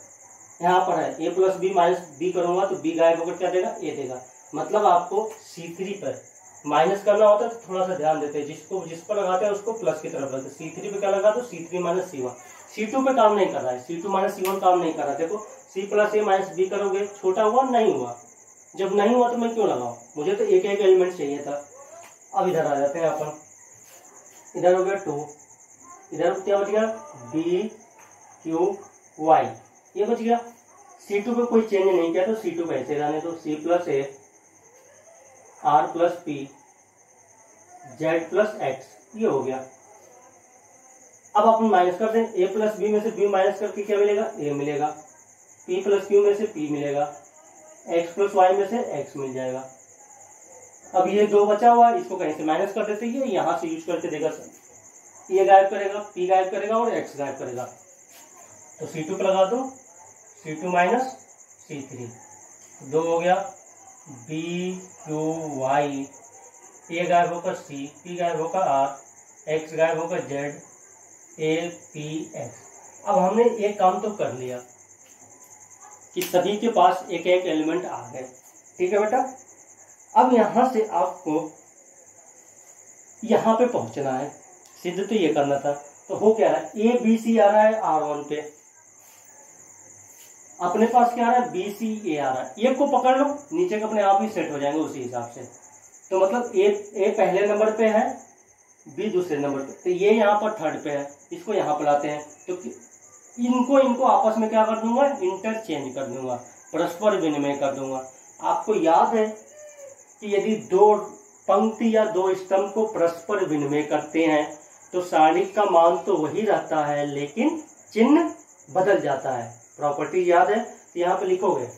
यहाँ पर है A plus B minus B करूंगा तो B गायब होकर क्या देगा, A देगा। मतलब आपको C3 पर माइनस करना होता है तो थोड़ा सा ध्यान देते हैं, जिस पर लगाते हैं उसको प्लस की तरफ लगते। C3 पे क्या लगा दो, C3 माइनस C1। C2 पे काम नहीं कर रहा है, C2 माइनस C1 काम नहीं कर रहा है। देखो C plus A minus B करोगे, छोटा हुआ नहीं हुआ, जब नहीं हुआ तो मैं क्यों लगाऊं, मुझे तो एक एक एलिमेंट चाहिए था। अब इधर आ जाते हैं अपन, इधर हो गया 2, इधर क्या बच गया B Q Y, ये बच गया। C2 पे कोई चेंज नहीं किया तो C2 पे ऐसे रहने दो, C plus A, R plus P, Z plus X, ये हो गया। अब अपन माइनस कर दें, A प्लस बी में से B माइनस करके क्या मिलेगा, A मिलेगा, P प्लस Q में से P मिलेगा, X प्लस Y में से X मिल जाएगा। अब ये 2 बचा हुआ है, इसको कहीं से माइनस कर देते हैं, यहाँ से यूज करके देगा, ये गायब करेगा, P गायब करेगा और X गायब करेगा। तो C2 पे लगा दो, C2 माइनस C3, 2 हो गया B Q Y, A गायब होकर C, P गायब होकर R, X गायब होकर Z, A P X। अब हमने एक काम तो कर लिया कि सभी के पास एक एक एलिमेंट आ गए, ठीक है बेटा। अब यहां से आपको यहां पे पहुंचना है, सिद्ध तो ये करना था। तो हो क्या रहा है, A B C आ रहा है R1 पे, अपने पास क्या आ रहा है B C A आ रहा है। एक को पकड़ लो, नीचे के अपने आप ही सेट हो जाएंगे उसी हिसाब से। तो मतलब A पहले नंबर पे है, B दूसरे नंबर पे, तो ये यहाँ पर थर्ड पे है, इसको यहाँ पर लाते हैं। तो इनको आपस में क्या कर दूंगा, इंटरचेंज कर दूंगा, परस्पर विनिमय कर दूंगा। आपको याद है कि यदि 2 पंक्ति या 2 स्तंभ को परस्पर विनिमय करते हैं तो सारणिक का मान तो वही रहता है, लेकिन चिन्ह बदल जाता है। प्रॉपर्टी याद है, तो यहाँ पे लिखोगे।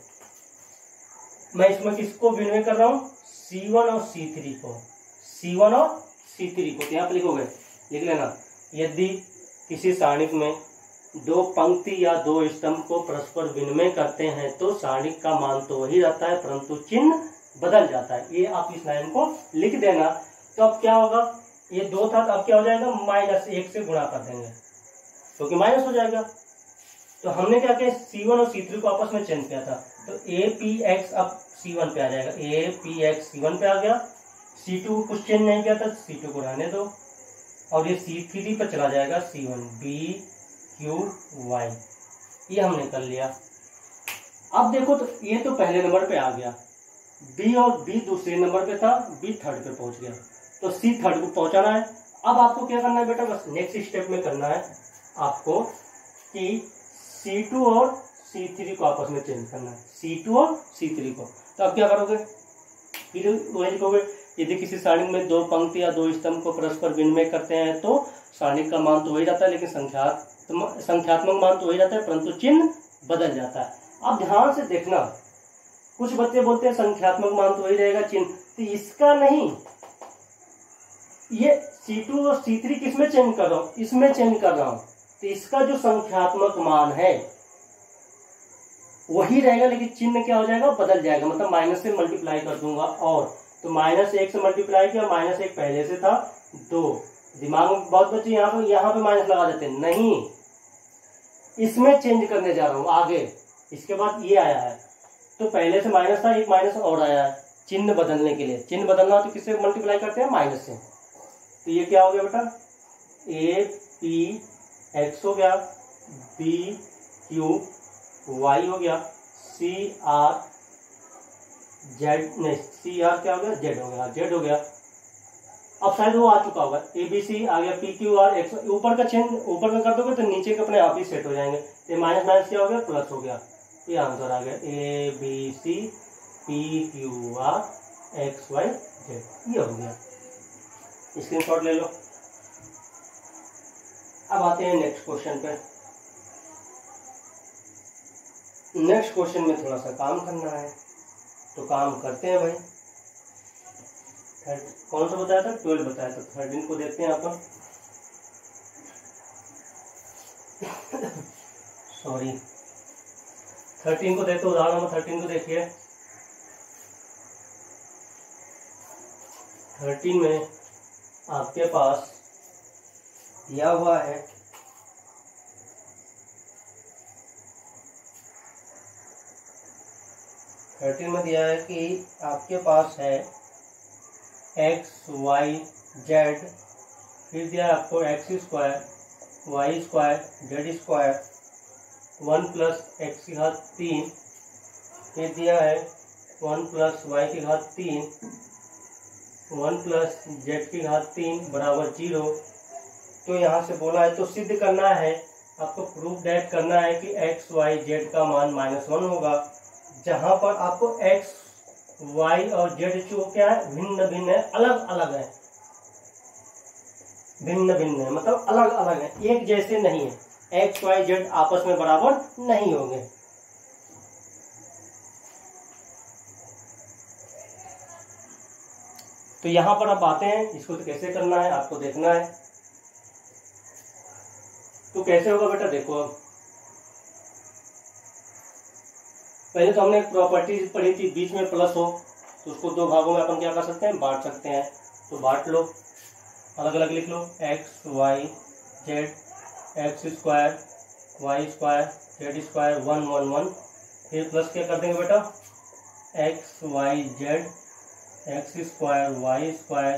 मैं इसमें किसको विनिमय कर रहा हूँ, C1 और C3 को, C1 और C3 को। तो यहाँ पे लिखोगे, लिख लेना, यदि किसी सारणिक में 2 पंक्ति या 2 स्तंभ को परस्पर विनिमय करते हैं तो सारणिक का मान तो वही रहता है, परंतु चिन्ह बदल जाता है। ये आप इस लाइन को लिख देना। तो अब क्या होगा, ये 2 था, तो अब क्या हो जाएगा, -1 से गुणा कर देंगे, क्योंकि माइनस हो जाएगा। तो हमने क्या किया, C1 और C3 को आपस में चेंज किया था, तो APX अब C1 पे आ जाएगा, APX C1 पे आ गया। C2 को कुछ चेंज नहीं किया था, C2 को रहने दो, और ये C3 पर चला जाएगा C1, B Q Y, ये हमने कर लिया। अब देखो तो ये तो पहले नंबर पे आ गया, बी और बी दूसरे नंबर पे था, बी थर्ड पे पहुंच गया, तो सी थर्ड को पहुंचाना है। अब आपको क्या करना है बेटा, बस नेक्स्ट स्टेप में करना है आपको कि C2 और C3 को आपस में चेंज करना है, C2 और C3 को। तो आप क्या करोगे, फिर वही लिखोगे, यदि किसी सारणी में दो पंक्ति या दो स्तंभ को परस्पर विनिमय करते हैं तो सारणी का मान तो वही रहता है, लेकिन संख्यात्मक मान तो वही रहता है, परंतु चिन्ह बदल जाता है। अब ध्यान से देखना, कुछ बच्चे बोलते हैं संख्यात्मक मान तो वही रहेगा, चिन्ह, तो इसका नहीं, ये C2 और C3 किसमें चेंज कर रहा हूं, इसमें चेंज कर रहा हूं, तो इसका जो संख्यात्मक मान है वही रहेगा, लेकिन चिन्ह क्या हो जाएगा, बदल जाएगा, मतलब माइनस से मल्टीप्लाई कर दूंगा। और तो -1 से मल्टीप्लाई किया, -1 पहले से था 2, दिमाग में बहुत बच्चे यहाँ पे माइनस लगा देते हैं, नहीं, इसमें चेंज करने जा रहा हूं आगे। इसके बाद ये आया है, तो पहले से माइनस था, एक माइनस और आया है, चिन्ह बदलने के लिए। चिन्ह बदलना तो किससे मल्टीप्लाई करते हैं, माइनस से। तो ये क्या हो गया बेटा, APX हो गया, BQY हो गया, CR क्या हो गया, Z हो गया, Z हो गया। अब शायद वो आ चुका होगा, ABC आ गया, PQR ऊपर का चेंज ऊपर में कर दोगे तो नीचे के अपने आप ही सेट हो जाएंगे। ये माइनस माइनस क्या हो गया, प्लस हो गया, ये आंसर आ गया, ABC PQR XY Z, ये हो गया। स्क्रीनशॉट ले लो। अब आते हैं नेक्स्ट क्वेश्चन पे। नेक्स्ट क्वेश्चन में थोड़ा सा काम करना है, तो काम करते हैं भाई। कौन सा बताया था, 12 बताया था, 13 को देखते हैं अपन। सॉरी, 13 को देखते, उदाहरण नंबर 13 को देखिए। 13 में आपके पास दिया हुआ है 13 में दिया है कि आपके पास है x y z, फिर दिया है आपको x square y square z square 1 plus x की घात 3, फिर दिया है 1 प्लस y की घात 3 1 प्लस z की घात 3 बराबर 0। तो यहाँ से बोला है, तो सिद्ध करना है आपको, प्रूफ दैट करना है कि x y z का मान -1 होगा, जहां पर आपको x y और z जो क्या है, भिन्न भिन्न है, अलग अलग है, भिन्न भिन्न है, मतलब अलग अलग है, एक जैसे नहीं है। x y z आपस में बराबर नहीं होंगे। तो यहां पर अब आते हैं, इसको तो कैसे करना है आपको देखना है। तो कैसे होगा बेटा, देखो अब पहले तो हमने प्रॉपर्टी पढ़ी थी, बीच में प्लस हो तो उसको दो भागों में अपन क्या कर सकते हैं, बांट सकते हैं। तो बांट लो, अलग अलग लिख लो, x y z, x square y square z square 1 1 1, फिर प्लस क्या कर देंगे बेटा, x y z, x square y square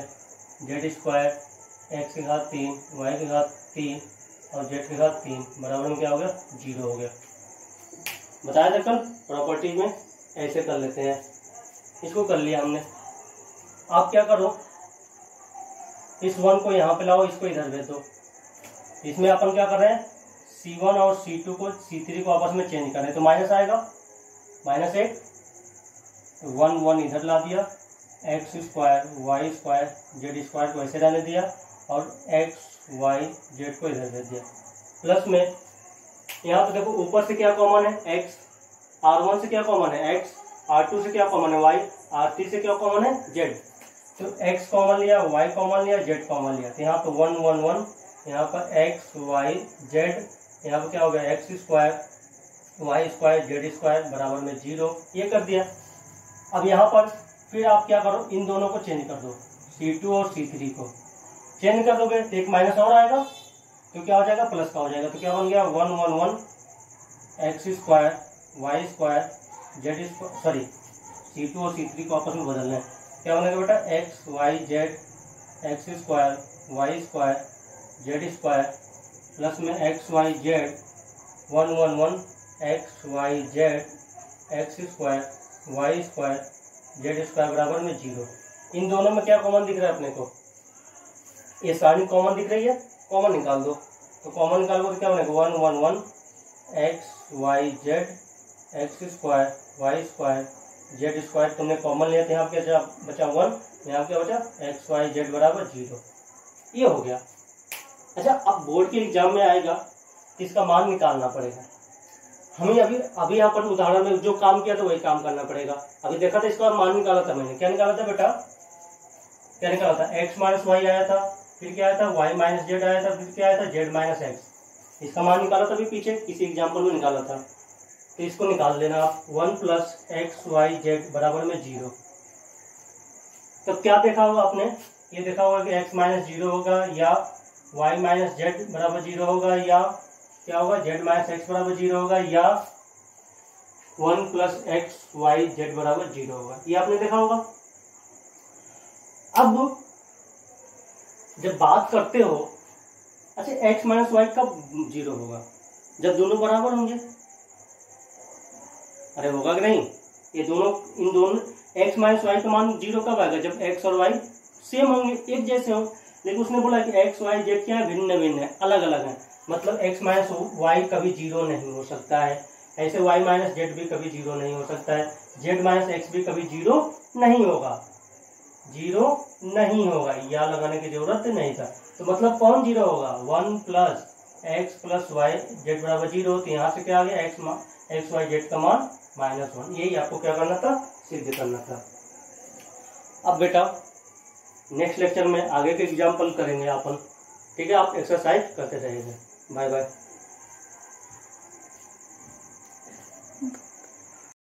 z square x की घात 3 y की घात 3 और z की घात 3 बराबर में क्या हो गया, 0 हो गया। बताया था कल प्रॉपर्टी में ऐसे कर लेते हैं। इसको कर लिया हमने। आप क्या करो, इस 1 को यहाँ पे लाओ, इसको इधर भेज दो। इसमें अपन क्या कर रहे हैं, C1 और C2 को C3 को आपस में चेंज कर रहे हैं, तो माइनस आएगा, -1 1 1 इधर ला दिया, x square y square z square को ऐसे रहने दिया और x y z को इधर भेज दिया। प्लस में यहाँ पे देखो ऊपर से क्या कॉमन है, x, R1 से क्या कॉमन है, x, R2 से क्या कॉमन है, y, R3 से क्या कॉमन है, z। तो x कॉमन लिया, y कॉमन लिया, z कॉमन लिया, तो यहाँ पे 1 1 1, यहाँ पर x y z, यहाँ पर क्या हो गया, x square y square z square बराबर में 0, ये कर दिया। अब यहाँ पर फिर आप क्या करो, इन दोनों को चेंज कर दो, C2 और C3 को चेंज कर दोगे तो एक माइनस और आएगा, तो क्या हो जाएगा, प्लस का हो जाएगा। तो क्या बन गया, 1 1 1 x square y square z square, sorry C2 और C3 को आपस में बदलना है, क्या बनेगा बेटा, x y z, x square y square z square plus में x y z 1 1 1 x y z x square y square Z square बराबर में 0। इन दोनों में क्या कॉमन दिख रहा है अपने को, ये सारी कॉमन दिख रही है, कॉमन निकाल दो। तो कॉमन निकालोगे तो क्या बनेगा 1 1 1 X Y Z X square Y square Z square, तुमने कॉमन लिया तो यहाँ क्या बचा 1, यहाँ क्या बचा एक्स वाई जेड बराबर 0। ये हो गया। अच्छा, अब बोर्ड के एग्जाम में आएगा तो इसका मान निकालना पड़ेगा हमें। अभी यहाँ पर उदाहरण में जो काम किया था वही काम करना पड़ेगा। अभी देखा था इसका मान निकाला था मैंने, क्या निकाला था बेटा, क्या निकाला था, एक्स माइनस वाई आया था, फिर क्या आया था वाई माइनस जेड आया था, फिर क्या आया था जेड माइनस एक्स। इसका मान निकाला था अभी पीछे किसी एग्जाम्पल में निकाला था। तो इसको निकाल लेना आप, 1 प्लस एक्स वाई जेड बराबर में 0। तब क्या देखा होगा आपने, ये देखा होगा कि एक्स माइनस 0 होगा, या वाई माइनस जेड बराबर 0 होगा, या क्या होगा जेड माइनस एक्स बराबर 0 होगा, या 1 प्लस एक्स वाई जेड बराबर 0 होगा। ये आपने देखा होगा। अब जब बात करते हो, अच्छा एक्स माइनस वाई कब 0 होगा, जब दोनों बराबर होंगे। अरे होगा कि नहीं, ये दोनों, इन दोनों एक्स माइनस वाई का मान 0 कब आएगा, जब एक्स और वाई सेम होंगे, एक जैसे होंगे। लेकिन उसने बोला कि एक्स वाई जेड क्या है, भिन्न भिन्न है, अलग अलग है, मतलब एक्स माइनस वाई कभी 0 नहीं हो सकता है, ऐसे वाई माइनस जेड भी कभी 0 नहीं हो सकता है, जेड माइनस एक्स भी कभी 0 नहीं होगा, 0 नहीं होगा, या लगाने की जरूरत नहीं था। तो मतलब कौन 0 होगा, 1 plus X plus Y Z बराबर 0। तो यहाँ से क्या आ गया, एक्स वाई जेड का मान -1। यही आपको क्या करना था, सिद्ध करना था। अब बेटा नेक्स्ट लेक्चर में आगे के एग्जाम्पल करेंगे अपन, ठीक है। आप एक्सरसाइज करते रहेंगे। Bye bye.